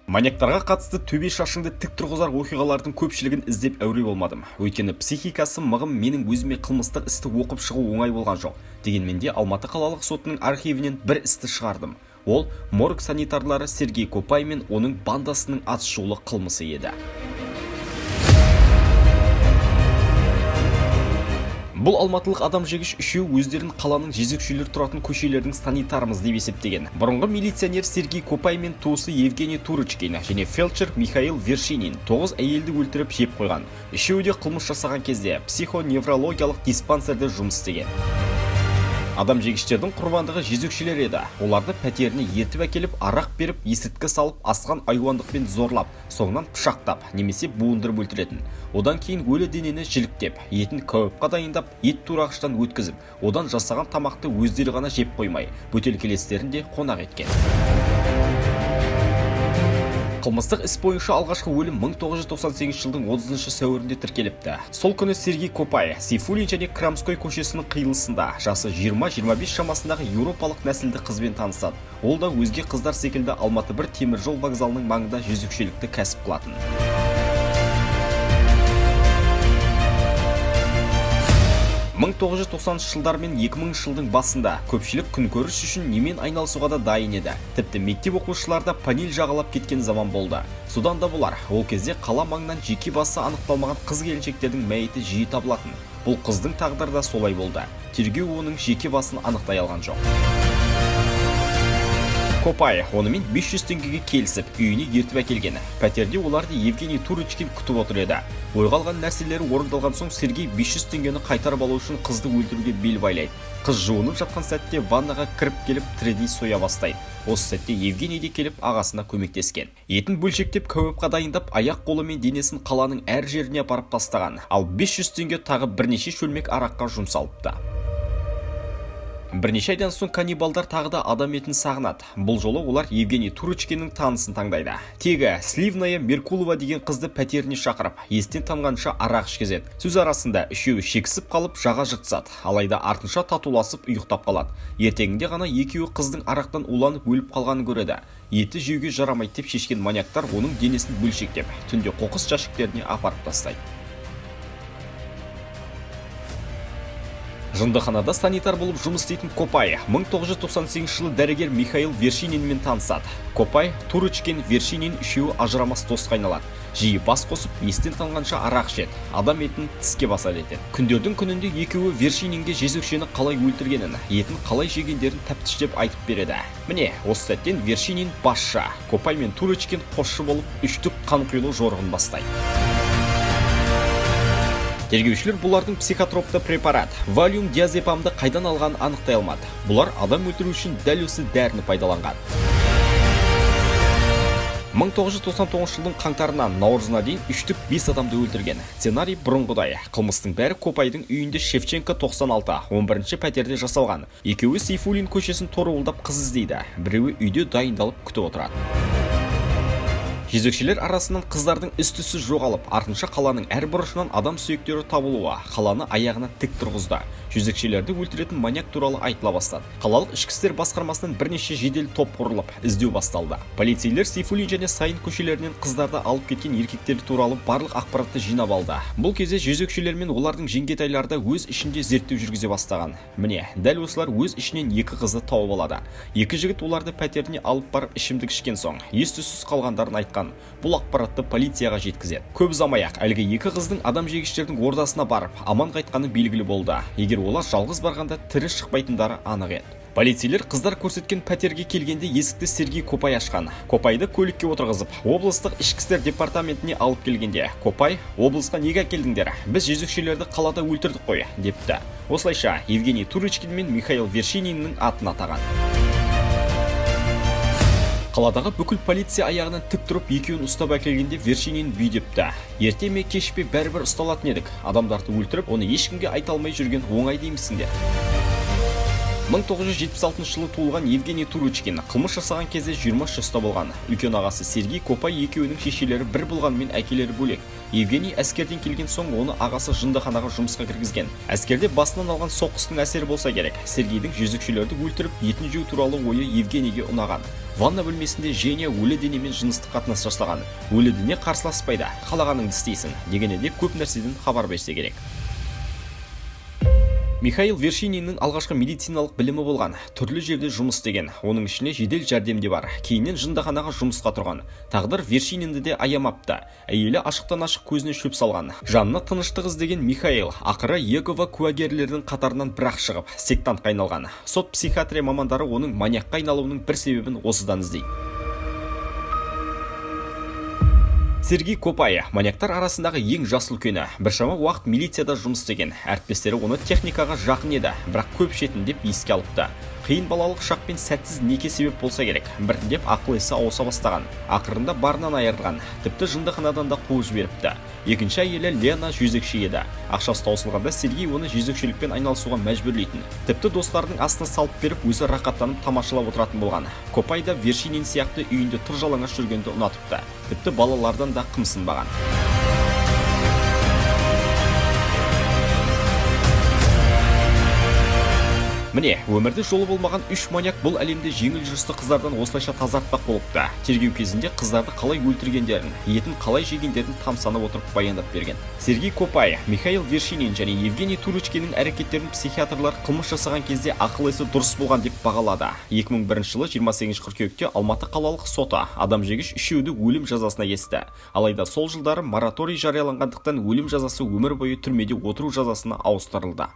Маньяктарға қатысты төбе шашыңды тік тұрғызар оқиғалардың көпшілігін іздеп әуре болмадым. Өйткені психикасы мығым менің өзіме қылмыстық істі оқып шығу оңай болған жоқ. Дегенмен де Алматы қалалық сотының архивінен бір істі шығардым. Ол морг санитарлары Сергей Копай мен оның бандасының атышулы қылмысы еді. Бұл алматылық адам жегіш үшеуі өздерін қаланың жезөкшелер тұратын көшелердің санитарымыз деп есептеген. Бұрынғы милиционер Сергей Копай мен туысы Евгений Турочкин және фельдшер Михаил Вершинин 9 әйелді өлтіріп жеп қойған. Үшеуі де қылмыс жасаған кезде психоневрологиялық диспансерде жұмыс істеген. Адам жегіштердің құрбандығы жезөкшелер еді. Оларды пәтеріне ертіп әкеліп, арақ беріп, есірткі салып, асқан айуандықпен зорлап, соңынан пышақтап, немесе буындырып өлтіретін. Одан кейін өлі денені жіліктеп, етін кәуіпқа дайындап, ет турағыштан өткізіп, одан жасаған тамақты өздері ғана жеп қоймай, бөтелкелестерін де қонақ еткен. Қылмыстық іс бойынша алғашқы өлім 1998 жылдың 30 сәуірінде тіркеліпті. Сол күні Сергей Копай Сейфуллин және Крамской көшесінің қиылысында жасы 20-25 шамасындағы еуропалық нәсілді қызбен танысады. Ол да өзге қыздар секілді Алматы бір теміржол вокзалының маңында жезөкшелікті кәсіп қылатын. 1990 жылдар мен 2000 жылдың басында көпшілік күнкөріс үшін немен айналысуға да дайын еді. Тіпті мектеп оқушыларда панель жағалап кеткен заман болды. Содан да болар, ол кезде қала маңынан жеке басы анықталмаған қыз-келіншектердің мәйіті жиі табылатын. Бұл қыздың тағдыры да солай болды. Тергеу оның жеке басын анықтай алған жоқ. Копай онымен 500 теңгеге келісіп, үйіне ертіп әкелген. Пәтерде оларды Евгений Турочкин күтіп отыр еді. Ойға алған нәрселері орындалған соң Сергей 500 теңгені қайтарып алу үшін қызды өлтіруге бел байлайды. Қыз жуынып жатқан сәтте ваннаға кіріп келіп тірідей соя бастайды. Осы сәтте Евгений де келіп ағасына көмектескен. Етін бөлшектеп кәуіпқа дайындап, аяқ қолы мен денесін қаланың әр жеріне апарып тастаған. Ал 500 теңге тағы бірнеше шөлмек араққа жұмсалыпты. Бірнеше айдан соң каннибалдар тағы да адам етін сағынады. Бұл жолы олар Евгений Турочкиннің танысын таңдайды. Тегі Сливная Меркулова деген қызды пәтеріне шақырып, естен танғанша арақ ішкізеді. Сөз арасында үшеуі шекісіп қалып жаға жыртысады. Алайда артынша татуласып ұйықтап қалады. Ертеңінде ғана екеуі қыздың арақтан уланып өліп қалғанын көреді. Еті жеуге жарамайды деп шешкен маньяктар оның денесін бөлшектеп, түнде қоқыс жәшіктеріне апарып тастайды. Жындыханада санитар болып жұмыс істейтін Копай 1998 жылы дәрігер Михаил Вершининмен танысады. Копай, Турочкин, Вершинин үшеуі ажырамас досқа айналады. Жиі бас қосып, естен танғанша арақ ішеді, адам етін тіске басады етеді. Күндердің күнінде екеуі Вершининге жезөкшені қалай өлтіргенін, етін қалай жегендерін тәптіштеп айтып береді. Міне, осы сәттен Вершинин басшы, Копай мен Турочкин қосшы болып, үштік қанқұйлы жорығын бастайды. Тергеушілер бұлардың психотропты препарат, валиум диазепамды қайдан алған анықтай алмады. Бұлар адам өлтіру үшін дәл осы дәріні пайдаланған. 1999 жылдың қаңтарынан наурызына дейін үштік 5 адамды өлтірген. Сценарий бұрынғыдай. Қылмыстың бәрі Копайдың үйінде Шевченко 96, 11-ші пәтерде жасалған. Екеуі Сейфуллин көшесін торуылдап қыз іздейді. Біреуі үйде дайындалып күтіп отырады. Жезөкшелер арасынан қыздардың із-түссіз жоғалып, артынша қаланың әр бұрышынан адам сүйектері табылуы, қаланы аяғына тік тұрғызды. Жезөкшелерді өлтіретін маньяк туралы айтыла бастады. Қалалық ішкі істер басқармасынан бірнеше жедел топ құрылып, іздеу басталды. Полицейлер Сейфуллин және Сайын көшелерінен қыздарды алып кеткен еркектер туралы барлық ақпаратты жинап алды. Бұл кезде жезөкшелер мен олардың жеңгетайлары өз ішінде зерттеу жүргізе бастаған. Міне, дәл осылар өз ішінен екі қызды тауып алады. Екі жігіт оларды пәтеріне алып барып ішімдік ішкен соң, ес-түссіз қалғандарын айтқан. Бұл ақпаратты полицияға жеткізеді. Көп ұзамай-ақ әлгі екі қыздың адам жегіштердің ордасына барып, аман қайтқаны белгілі болды. Егер олар жалғыз барғанда тірі шықпайтындары анық еді. Полицейлер қыздар көрсеткен пәтерге келгенде есікті Сергей Копай ашқан. Копайды көлікке отырғызып, облыстық ішкі істер департаментіне алып келгенде, Копай, облысқа неге әкелдіңдер? Біз жезөкшелерді қалада өлтірдік қой, депті. Осылайша Евгений Турочкин мен Михаил Вершининнің атын атаған. Қаладағы бүкіл полиция аяғынан тік тұрып екеуін ұстап әкелгенде Вершинин бүйдепті. Ерте ме кеш пе бәрібір ұсталатын едік. Адамдарды өлтіріп, оны ешкімге айта алмай жүрген оңай деймісіңдер. 1976 жылы туылған Евгений Туручкин қылмыс жасаған кезде 20 жаста болған. Үлкен ағасы Сергей Копай екеуінің шешелері бір болғанымен әкелері бөлек. Евгений әскерден келген соң оны ағасы жындыханаға жұмысқа кіргізген. Әскерде басынан алған соққыстың әсері болса керек. Сергейдің жезөкшелерді өлтіріп етін жеу туралы ойы Евгенийге ұнаған. Ванна бөлмесінде Женя өлі денемен жыныстық қатынас жасаған. Өлі дене қарсыласпайды, қалағаныңды істейсің дегенде де көп нәрседен хабар берсе керек. Михаил Вершининнің алғашқы медициналық білімі болған, түрлі жерде жұмыс істеген, оның ішіне жедел жәрдем де бар. Кейіннен жындыханаға жұмысқа тұрған. Тағдыр Вершининді де аямапты. Әйелі ашықтан ашық көзіне шөп салған. Жанына тыныштық іздеген Михаил ақыры Иегова куәгерлердің қатарынан бірақ шығып, сектантқа айналған. Сот психиатрия мамандары оның маньякқа айналуының бір себебін осыдан іздейді. Сергей Копай маньяктар арасындағы ең жас үлкені. Біршама уақыт милицияда жұмыс істеген. Әріптестері оны техникаға жақын еді, бірақ көп шетіндеп еске алыпты. Қиын балалық шақ пен сәтсіз неке себеп болса керек. Біртіндеп ақыл есі ауыса бастаған. Ақырында барынан айырылған. Тіпті жындыханадан да қуып жіберіпті. Екінші әйелі Лена жезөкше еді. Ақшасы таусылғанда Сергей оны жезөкшелікпен айналысуға мәжбүрлейтін. Тіпті достарының астына салып беріп, өзі рақаттанып тамашалап отыратын болған. Копай да Вершинин сияқты үйінде тұр жалаңаш жүргенді ұнатыпты. Тіпті балалардан да қымсынбаған. Міне, өмірде жолы болмаған 3 маньяк бұл әлемде жеңіл жүрісті қыздардан осылайша тазартпақ болыпты. Тергеу кезінде қыздарды қалай өлтіргендерін, етін қалай жегендерін тамсанып отырып баяндап берген. Сергей Копай, Михаил Вершинин және Евгений Туручкиннің әрекеттерін психиатрлар қылмыс жасаған кезде ақыл есі дұрыс болған деп бағалады. 2001 жылы 28 қыркүйекте Алматы қалалық соты адам жегіш үшеуді өлім жазасына кесті. Алайда сол жылдары мораторий жарияланғандықтан өлім жазасы өмір бойы түрмеде отыру жазасына ауыстырылды.